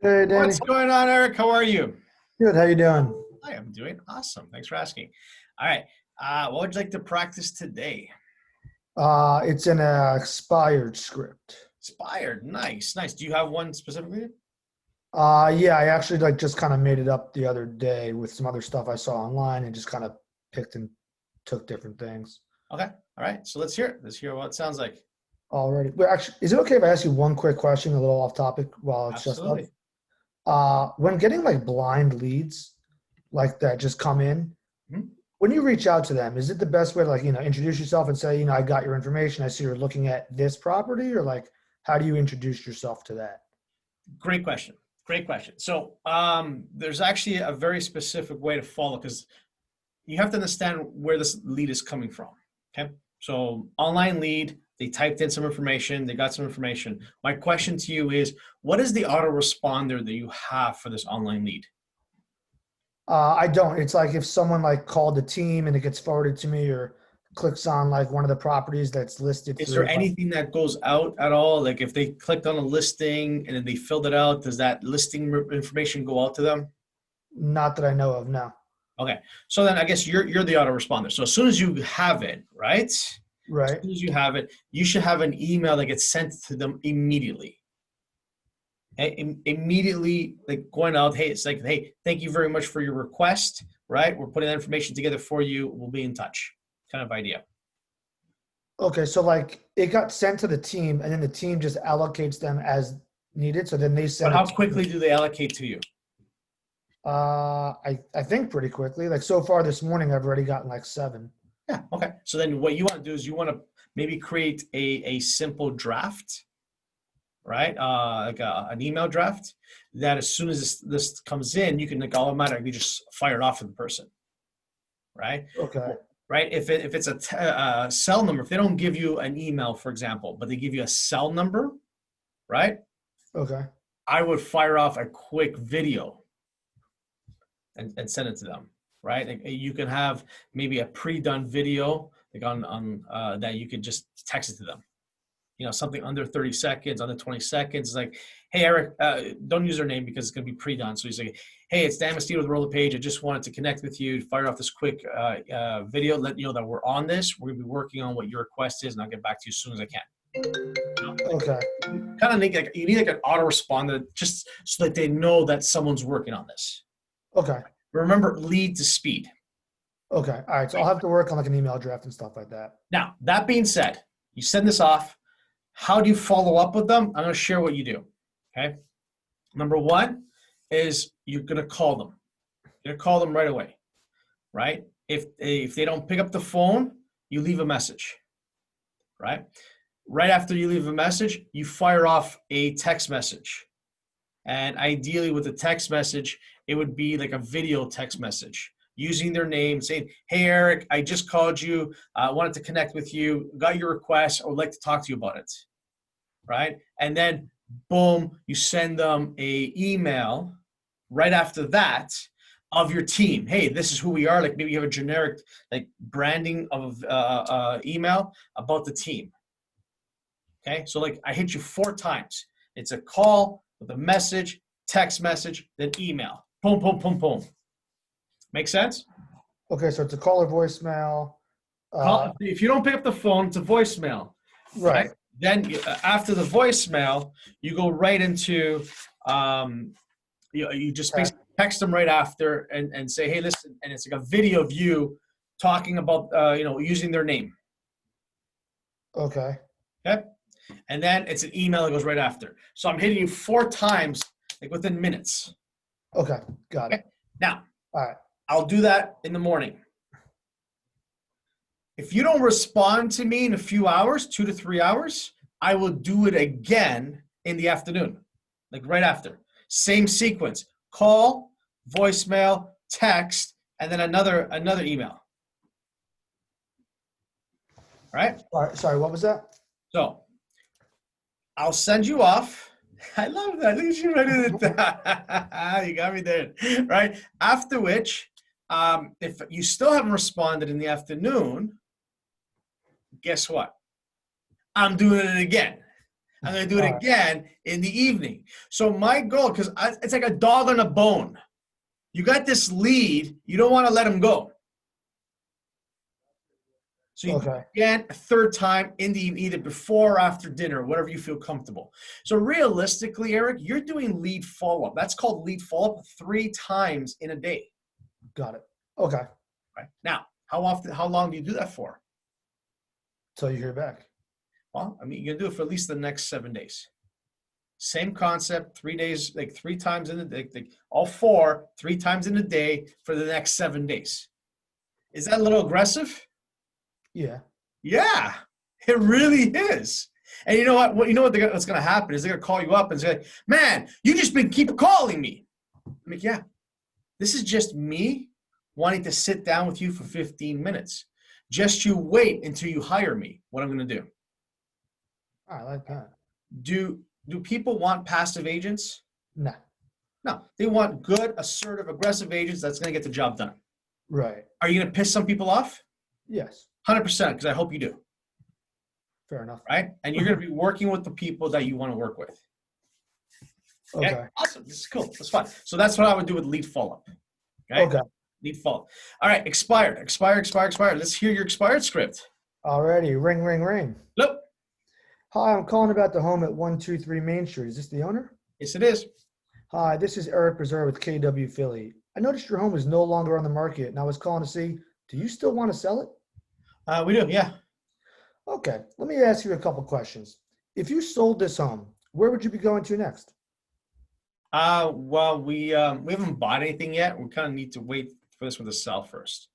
Hey, Danny. What's going on, Eric? How are you? Good. How you doing? I am doing awesome. Thanks for asking. All right. What would you like to practice today? It's an expired script. Inspired. Nice, nice. Do you have one specifically? Yeah, I actually like just kind of made it up the other day with some other stuff I saw online and just kind of picked and took different things. Okay. All right. So let's hear it. Let's hear what it sounds like. Already. Well, actually, is it okay if I ask you one quick question, a little off topic while it's just up? Absolutely. When getting like blind leads like that just come in, Mhm. when you reach out to them, is it the best way to like, introduce yourself and say, I got your information. I see you're looking at this property, or like, how do you introduce yourself to that? Great question. Great question. So there's actually a very specific way to follow because you have to understand where this lead is coming from. Okay. So online lead, they typed in some information, they got some information. My question to you is, what is the autoresponder that you have for this online lead? I don't. It's like if someone like called the team and it gets forwarded to me or clicks on like one of the properties that's listed Is there through. anything that goes out at all? Like if they clicked on a listing and then they filled it out, does that listing information go out to them? Not that I know of, no. Okay. So then I guess you're the autoresponder. So as soon as you have it, right? As Right. soon as you have it, you should have an email that gets sent to them immediately. Okay? Immediately, like going out, hey, it's like, hey, thank you very much for your request, right? We're putting that information together for you. We'll be in touch. Kind of idea. Okay. So like it got sent to the team and then the team just allocates them as needed. So then they But send how it to quickly me. do they allocate to you? I think pretty quickly. Like so far this morning, I've already gotten like seven. Yeah. Okay. So then what you want to do is you want to maybe create a simple draft, right? Like an email draft that as soon as this comes in, you can like automatically just fire it off to the person, right? Okay. Right. If it's a cell number, if they don't give you an email, for example, but they give you a cell number, right? Okay. I would fire off a quick video and send it to them, right? Like you can have maybe a pre-done video like on that you could just text it to them. You know, something under 30 seconds, under 20 seconds. It's like, hey, Eric, don't use their name because it's going to be pre-done. So he's like, hey, it's Dan Macedo with Roller Page. I just wanted to connect with you, fire off this quick video, let you know that we're on this. We're going to be working on what your request is, and I'll get back to you as soon as I can. You know, like, Okay. kind of need like you need like an autoresponder just so that they know that someone's working on this. Okay. Remember, lead to speed. Okay. All right. So I'll have to work on like an email draft and stuff like that. Now, that being said, you send this off. How do you follow up with them? I'm going to share what you do. Okay. Number one is you're going to call them. You're going to call them right away, right? If they don't pick up the phone, you leave a message, right? Right after you leave a message, you fire off a text message. And ideally, with a text message, it would be like a video text message using their name, saying, hey, Eric, I just called you. I wanted to connect with you, got your request. I would like to talk to you about it, right? And then, boom, you send them a email right after that of your team. Hey, this is who we are. Like maybe you have a generic like branding of email about the team. Okay, so like I hit you 4 times. It's a call with a message, text message, then email. Boom, boom, boom, boom. Make sense? Okay. So it's a call or voicemail. Call if you don't pick up the phone, it's a voicemail, right? Right. Then after the voicemail, you go right into you just Okay. basically text them right after and say, hey, listen, and it's like a video of you talking about using their name. Okay. Okay. And then it's an email that goes right after. So I'm hitting you 4 times, like within minutes. Okay. Got it. Okay. Now, All right. I'll do that in the morning. If you don't respond to me in a few hours, 2 to 3 hours, I will do it again in the afternoon, like right after. Same sequence: call, voicemail, text, and then another email. All right. All right. Sorry. What was that? So I'll send you off. I love that. Look at you writing it down. You got me there. Right. After which, if you still haven't responded in the afternoon, guess what? I'm doing it again. I'm going to do it All right. again in the evening. So my goal, because it's like a dog on a bone. You got this lead. You don't want to let him go. So you do Okay. it again a third time in the evening, either before or after dinner, whatever you feel comfortable. So realistically, Eric, you're doing lead follow-up. That's called lead follow-up 3 times in a day. Got it. Okay. Right? Now, how long do you do that for? Till you hear back. Well, I mean, you're gonna do it for at least the next 7 days. Same concept, 3 days, like 3 times in the day, like all 4, 3 times in a day for the next 7 days. Is that a little aggressive? Yeah. Yeah, it really is. And you know what? What's going to happen is they're going to call you up and say, "Man, you just been keep calling me." I'm like, "Yeah, this is just me wanting to sit down with you for 15 minutes. Just you wait until you hire me. What I'm going to do." I like that. Do people want passive agents? Nah. No, they want good, assertive, aggressive agents that's going to get the job done. Right. Are you going to piss some people off? Yes. 100%, because I hope you do. Fair enough. Right? And you're going to be working with the people that you want to work with. Okay. Awesome. This is cool. That's fun. So that's what I would do with lead follow-up. Okay. Lead follow-up. All right. Expired. Let's hear your expired script. Alrighty. Ring, ring, ring. Hello. Hi, I'm calling about the home at 123 Main Street. Is this the owner? Yes, it is. Hi, this is Eric Preserve with KW Philly. I noticed your home is no longer on the market, and I was calling to see, do you still want to sell it? We do. Yeah. Okay, let me ask you a couple questions. If you sold this home, where would you be going to next? Well, we haven't bought anything yet. We kind of need to wait for this one to sell first.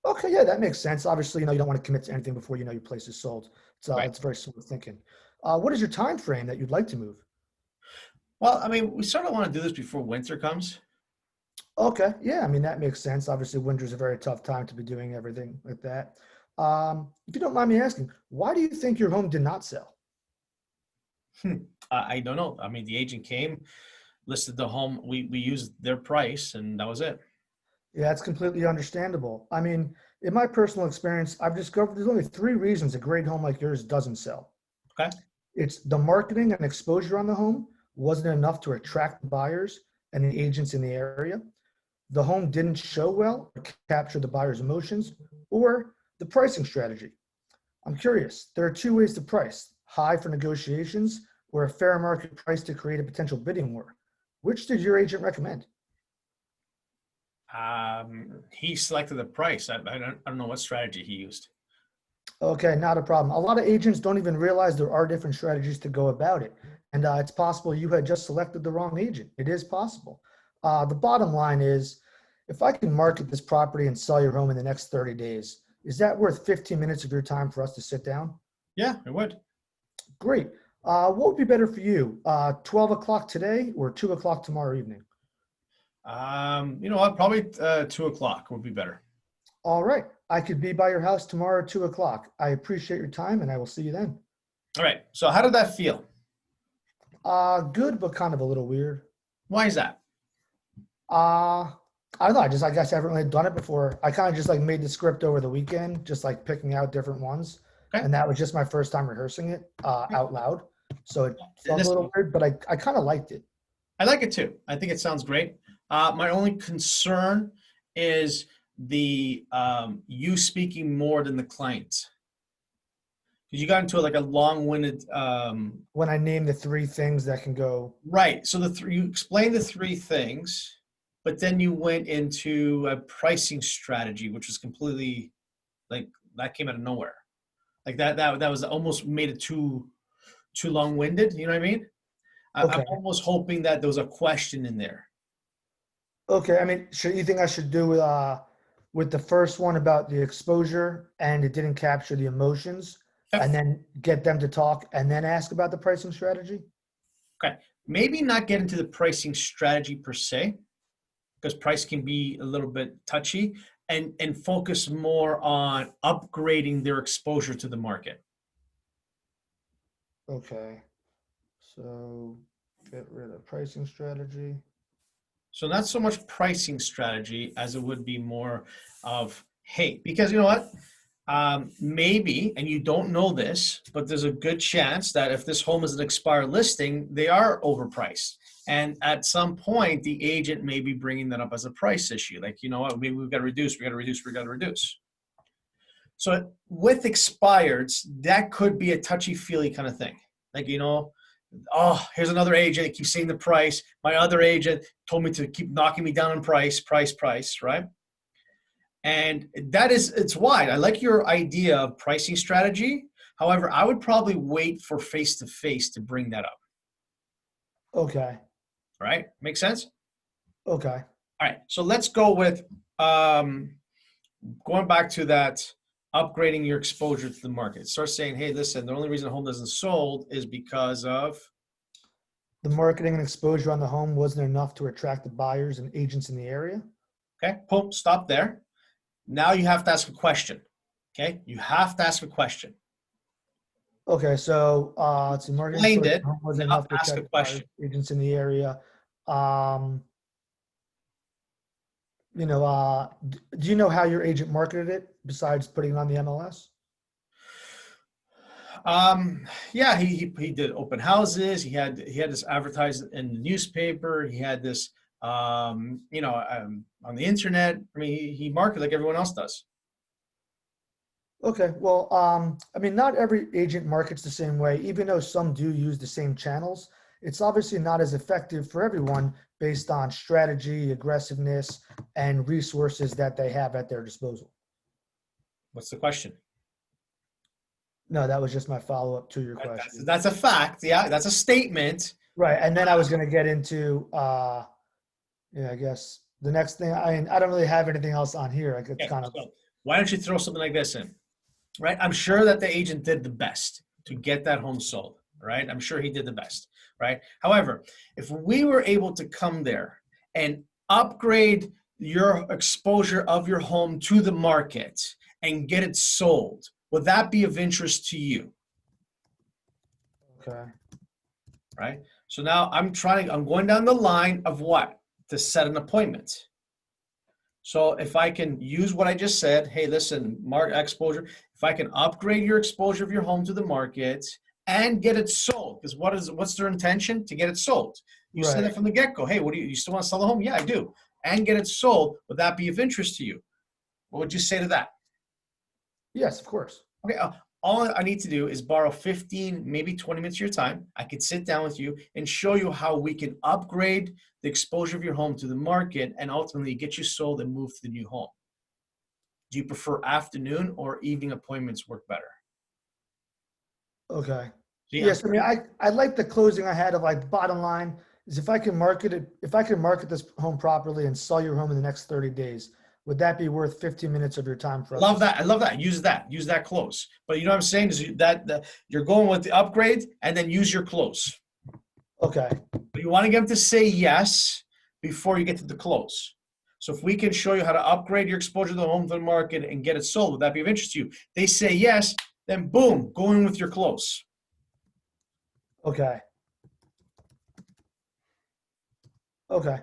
Okay, yeah, that makes sense. Obviously, you don't want to commit to anything before your place is sold. Right. It's very smart thinking. What is your time frame that you'd like to move? Well, I mean, we sort of want to do this before winter comes. Okay, yeah, I mean, that makes sense. Obviously, winter's a very tough time to be doing everything like that. If you don't mind me asking, why do you think your home did not sell? I don't know. I mean, the agent came, listed the home. We used their price, and that was it. Yeah, it's completely understandable. I mean, in my personal experience, I've discovered there's only 3 reasons a great home like yours doesn't sell. Okay. It's the marketing and exposure on the home wasn't enough to attract buyers and the agents in the area. The home didn't show well or capture the buyer's emotions, or the pricing strategy. I'm curious, there are 2 ways to price: high for negotiations or a fair market price to create a potential bidding war. Which did your agent recommend? He selected the price. I don't know what strategy he used. Okay, not a problem. A lot of agents don't even realize there are different strategies to go about it. And it's possible you had just selected the wrong agent. It is possible. The bottom line is, if I can market this property and sell your home in the next 30 days, is that worth 15 minutes of your time for us to sit down? Yeah, it would. Great. What would be better for you? 12 o'clock today or 2 o'clock tomorrow evening? You know what? Probably 2 o'clock would be better. All right. I could be by your house tomorrow at 2 o'clock. I appreciate your time and I will see you then. All right. So how did that feel? Good, but kind of a little weird. Why is that? I don't know. I guess I haven't really done it before. I kind of just like made the script over the weekend, just like picking out different ones. Okay. And that was just my first time rehearsing it out loud. So it felt This- a little weird, but I kind of liked it. I like it too. I think it sounds great. My only concern is the you speaking more than the client. Because you got into like a long-winded When I named the 3 things that can go. right. So you explained the 3 things, but then you went into a pricing strategy, which was completely like that came out of nowhere. Like that was almost made it too long-winded. You know what I mean? Okay. I'm almost hoping that there was a question in there. Okay. I mean, you think I should do with the first one about the exposure and it didn't capture the emotions, Yep. and then get them to talk and then ask about the pricing strategy? Okay. Maybe not get into the pricing strategy per se, because price can be a little bit touchy, and focus more on upgrading their exposure to the market. Okay. So get rid of pricing strategy. So not so much pricing strategy as it would be more of, hey, because you know what? Maybe, and you don't know this, but there's a good chance that if this home is an expired listing, they are overpriced. And at some point, the agent may be bringing that up as a price issue. Like, you know what, maybe we've got to reduce, we got to reduce, we got to reduce. So with expireds, that could be a touchy-feely kind of thing. Like, you know, oh, here's another agent, keeps saying the price. My other agent told me to keep knocking me down on price, right? And that is, it's wide. I like your idea of pricing strategy. However, I would probably wait for face-to-face to bring that up. Okay. Right? Make sense? Okay. All right. So let's go with going back to that upgrading your exposure to the market. Start saying, hey, listen, the only reason a home isn't sold is because of The marketing and exposure on the home wasn't enough to attract the buyers and agents in the area. okay, boom, stop there. Now you have to ask a question. Okay, you have to ask a question. Okay, so let's see, marketing and Explained exposure it. on the home wasn't Now enough to ask a attract the buyers, question. agents in the area. Do you know how your agent marketed it besides putting it on the MLS? Yeah, he did open houses. He had this advertised in the newspaper. He had this, on the internet. I mean, he marketed like everyone else does. Okay, well, I mean, not every agent markets the same way, even though some do use the same channels. It's obviously not as effective for everyone based on strategy, aggressiveness, and resources that they have at their disposal. What's the question? No, that was just my follow-up to your That's, question. that's a fact. Yeah, that's a statement. Right, and then I was going to get into, I guess the next thing. I don't really have anything else on here. Like it's Okay, kind of so why don't you throw something like this in? Right? I'm sure that the agent did the best to get that home sold. Right? I'm sure he did the best. Right? However, if we were able to come there and upgrade your exposure of your home to the market and get it sold, would that be of interest to you? okay. Right? So now I'm going down the line of what? To set an appointment. So if I can use what I just said, hey, listen, market exposure, if I can upgrade your exposure of your home to the market and get it sold, because what's their intention? To get it sold. You said Right. that from the get-go. Hey, you still want to sell the home? Yeah, I do. And get it sold. Would that be of interest to you? What would you say to that? Yes, of course. Okay, all I need to do is borrow 15, maybe 20 minutes of your time. I could sit down with you and show you how we can upgrade the exposure of your home to the market and ultimately get you sold and move to the new home. Do you prefer afternoon or evening appointments work better? Okay. See, Yes, I mean, I like the closing I had of like bottom line is if I can market this home properly and sell your home in the next 30 days, would that be worth 15 minutes of your time for us? love that. I love that. Use that close. But you know what I'm saying is that you're going with the upgrade and then use your close. Okay. But you want to get them to say yes before you get to the close. So if we can show you how to upgrade your exposure to the home to the market and get it sold, would that be of interest to you? They say yes, then boom, go in with your close. Okay. Okay.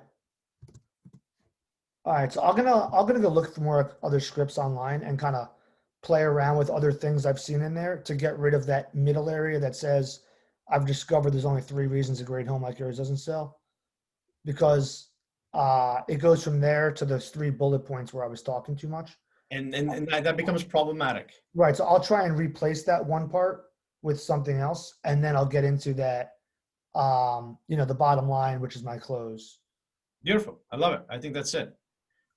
All right. So I'm gonna go look for more other scripts online and kind of play around with other things I've seen in there to get rid of that middle area that says I've discovered there's only 3 reasons a great home like yours doesn't sell. Because it goes from there to those 3 bullet points where I was talking too much. And that becomes problematic. Right. So I'll try and replace that one part with something else, and then I'll get into that, the bottom line, which is my close. Beautiful. I love it. I think that's it.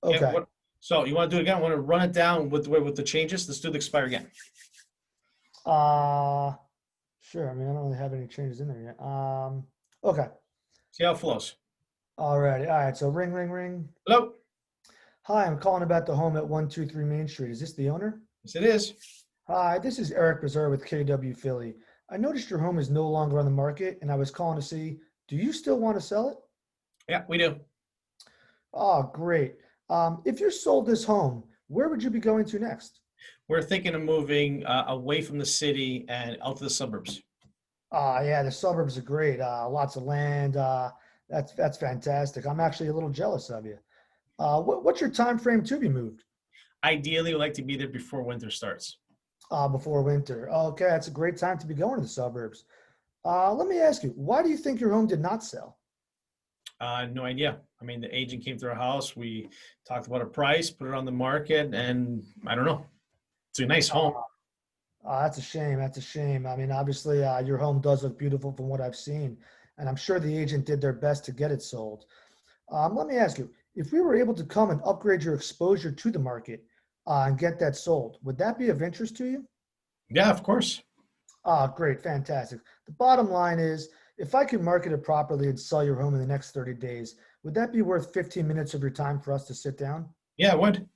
Okay. So you want to do it again? I want to run it down with the changes. Let's do the expire again. Sure. I mean, I don't really have any changes in there yet. Okay. See how it flows. All righty. All right. So ring, ring, ring. Hello. Hi, I'm calling about the home at 123 Main Street. Is this the owner? Yes, it is. Hi, this is Eric Bazaar with KW Philly. I noticed your home is no longer on the market, and I was calling to see, do you still want to sell it? Yeah, we do. Oh, great. If you sold this home, where would you be going to next? We're thinking of moving away from the city and out to the suburbs. Yeah, the suburbs are great. Lots of land. That's fantastic. I'm actually a little jealous of you. What's your time frame to be moved? Ideally, we like to be there before winter starts. Before winter. Okay, that's a great time to be going to the suburbs. Let me ask you, why do you think your home did not sell? No idea. I mean, the agent came to our house. We talked about a price, put it on the market, and I don't know. It's a nice home. That's a shame. That's a shame. I mean, obviously, your home does look beautiful from what I've seen, and I'm sure the agent did their best to get it sold. Let me ask you, if we were able to come and upgrade your exposure to the market and get that sold, would that be of interest to you? Yeah, of course. Great, fantastic. The bottom line is, if I can market it properly and sell your home in the next 30 days, would that be worth 15 minutes of your time for us to sit down? Yeah, it would.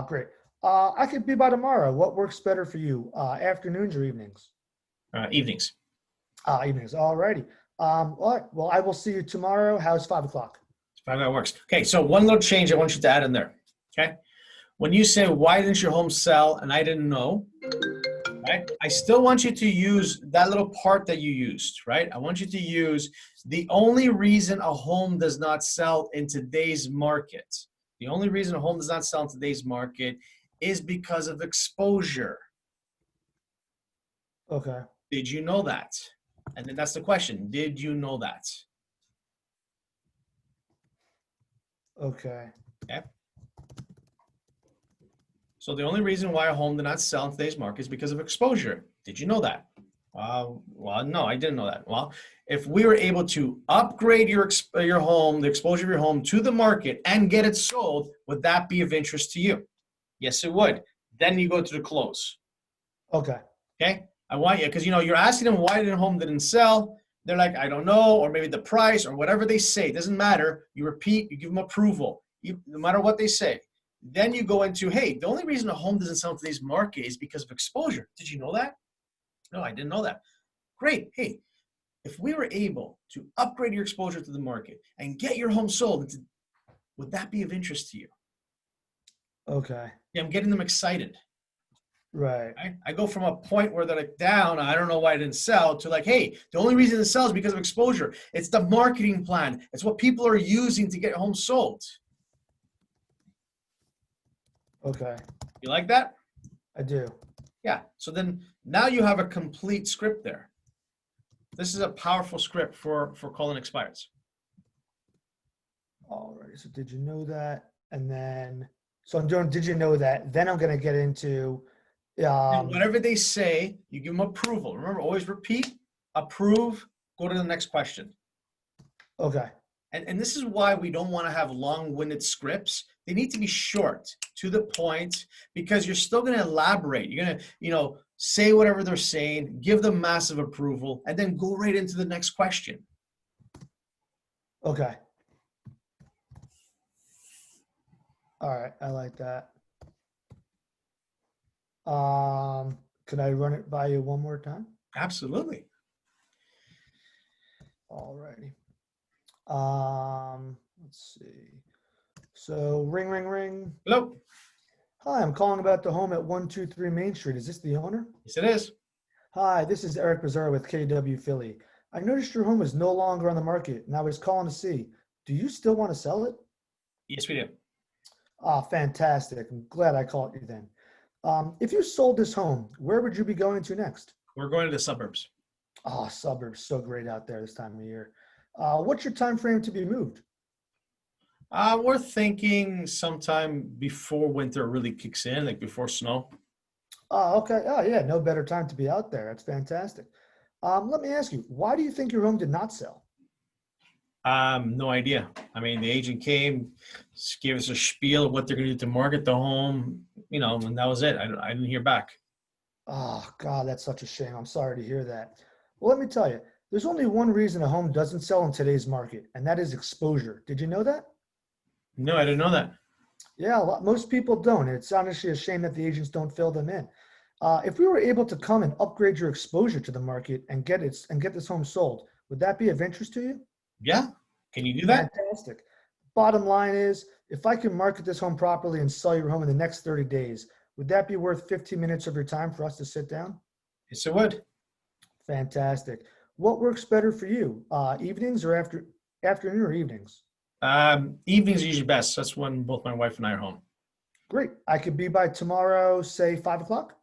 Great. I could be by tomorrow. What works better for you, afternoons or evenings? Evenings. Evenings. All righty. All right. Well, I will see you tomorrow. How's 5 o'clock? Find out works. Okay, so one little change I want you to add in there. Okay. When you say, why didn't your home sell? And I didn't know, right? I still want you to use that little part that you used, right? I want you to use the only reason a home does not sell in today's market. The only reason a home does not sell in today's market is because of exposure. Okay. Did you know that? And then that's the question. Did you know that? Okay. Okay. So the only reason why a home did not sell in today's market is because of exposure. Did you know that? Well, no, I didn't know that. Well, if we were able to upgrade your home, the exposure of your home to the market and get it sold, would that be of interest to you? Yes, it would. Then you go to the close. Okay. Okay. I want you, because you're asking them why the home didn't sell. They're like, I don't know, or maybe the price, or whatever they say. It doesn't matter. You repeat, you give them approval, no matter what they say. Then you go into, hey, the only reason a home doesn't sell in today's market is because of exposure. Did you know that? No, I didn't know that. Great. Hey, if we were able to upgrade your exposure to the market and get your home sold, would that be of interest to you? Okay. Yeah, I'm getting them excited. Right. Right? I go from a point where they're like down, I don't know why it didn't sell, to like, hey, the only reason it sells is because of exposure. It's the marketing plan. It's what people are using to get homes sold. Okay. You like that? I do. Yeah. So then now you have a complete script there. This is a powerful script for calling expireds. All right. So did you know that? And then, so I'm doing, did you know that? Then I'm going to get into, And whatever they say, you give them approval. Remember, always repeat, approve, go to the next question. okay. And this is why we don't want to have long-winded scripts. They need to be short, to the point, because you're still going to elaborate. You're going to, say whatever they're saying, give them massive approval, and then go right into the next question. Okay. All right. I like that. Could I run it by you one more time? Absolutely. All righty. Let's see. So ring, ring, ring. Hello. Hi, I'm calling about the home at 123 Main Street. Is this the owner? Yes, it is. Hi, this is Eric Bizarro with KW Philly. I noticed your home is no longer on the market, and I was calling to see, do you still want to sell it? Yes, we do. Fantastic. I'm glad I called you then. If you sold this home, where would you be going to next? We're going to the suburbs. Suburbs, so great out there this time of year. What's your time frame to be moved? We're thinking sometime before winter really kicks in, like before snow. Okay. Oh, yeah, no better time to be out there. That's fantastic. Let me ask you, why do you think your home did not sell? No idea. I mean, the agent came, gave us a spiel of what they're going to do to market the home, and that was it. I didn't hear back. Oh, God, that's such a shame. I'm sorry to hear that. Well, let me tell you, there's only one reason a home doesn't sell in today's market, and that is exposure. Did you know that? No, I didn't know that. Yeah, most people don't. It's honestly a shame that the agents don't fill them in. If we were able to come and upgrade your exposure to the market and get this home sold, would that be of interest to you? Yeah. Can you do that? Fantastic. Bottom line is, if I can market this home properly and sell your home in the next 30 days, would that be worth 15 minutes of your time for us to sit down? Yes, it would. Fantastic. What works better for you? Evenings or afternoon or evenings? Evenings are usually best. That's when both my wife and I are home. Great. I could be by tomorrow, say 5 o'clock.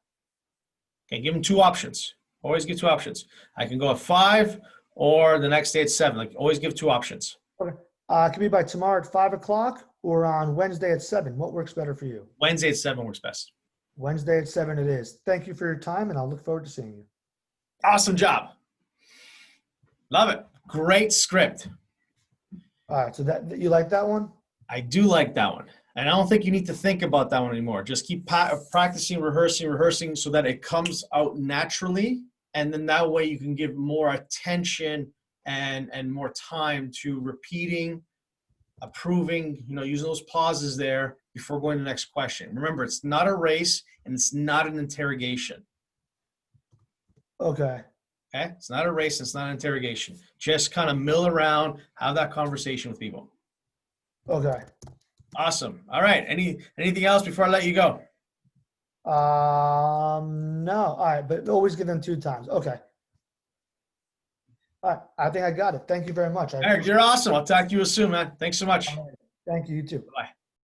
Okay, give them two options. Always give two options. I can go at 5 or the next day at 7. Like always give two options. Okay. I could be by tomorrow at 5 o'clock or on Wednesday at 7. What works better for you? Wednesday at 7 works best. Wednesday at 7 it is. Thank you for your time, and I'll look forward to seeing you. Awesome job. Love it. Great script. All right. So that you like that one? I do like that one. And I don't think you need to think about that one anymore. Just keep practicing, rehearsing so that it comes out naturally. And then that way you can give more attention and more time to repeating, approving, using those pauses there before going to the next question. Remember, it's not a race and it's not an interrogation. Okay. Okay? It's not a race, it's not an interrogation. Just kind of mill around, have that conversation with people. Okay. Awesome. All right. Anything else before I let you go? No. All right, but always give them 2 times. Okay. All right. I think I got it. Thank you very much. Eric, you're awesome. I'll talk to you soon, man. Thanks so much. Thank you. You too. Bye.